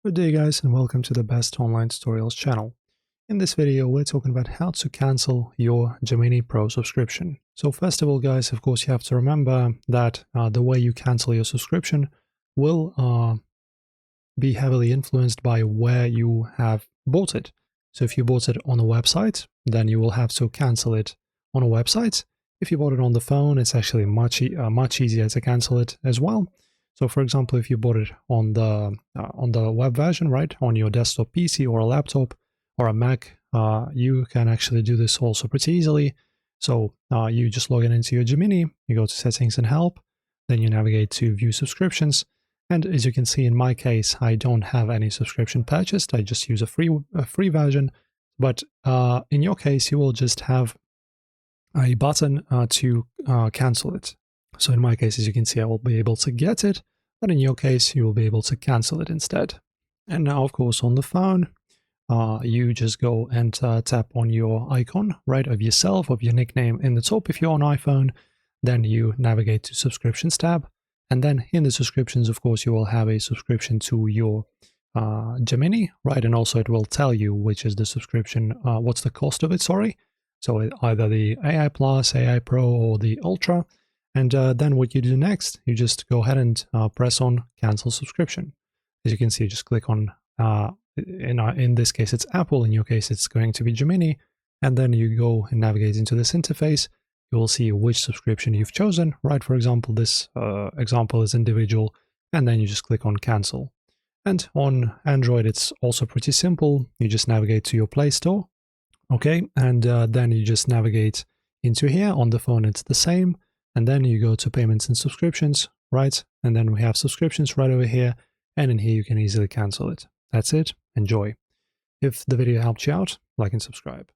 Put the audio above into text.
Good day guys, and welcome to the Best Online Tutorials channel. In this video we're talking about how to cancel your Gemini Pro subscription. So first of all guys, of course you have to remember that the way you cancel your subscription will be heavily influenced by where you have bought it. So if you bought it on a website, then you will have to cancel it on a website. If you bought it on the phone, it's actually much easier to cancel it as well. So for example, if you bought it on the web version, right, on your desktop PC or a laptop or a Mac, you can actually do this also pretty easily. So you just log in into your Gemini, you go to settings and help, then you navigate to view subscriptions. And as you can see, in my case, I don't have any subscription purchased. I just use a free version. But in your case, you will just have a button to cancel it. So in my case, as you can see, I will be able to get it, but in your case, you will be able to cancel it instead. And now, of course, on the phone, you just go and tap on your icon, right, of yourself, of your nickname in the top if you're on iPhone. Then you navigate to subscriptions tab. And then in the subscriptions, of course, you will have a subscription to your Gemini, right? And also it will tell you which is the subscription, what's the cost of it, sorry. So either the AI Plus, AI Pro, or the Ultra. And then what you do next, you just go ahead and press on cancel subscription. As you can see, just click on, in this case, it's Apple. In your case, it's going to be Gemini. And then you go and navigate into this interface. You will see which subscription you've chosen, right? For example, this example is individual, and then you just click on cancel. And on Android, it's also pretty simple. You just navigate to your Play Store, okay? And then you just navigate into here. On the phone, it's the same. And then you go to payments and subscriptions, right? And then we have subscriptions right over here. And in here, you can easily cancel it. That's it. Enjoy. If the video helped you out, like and subscribe.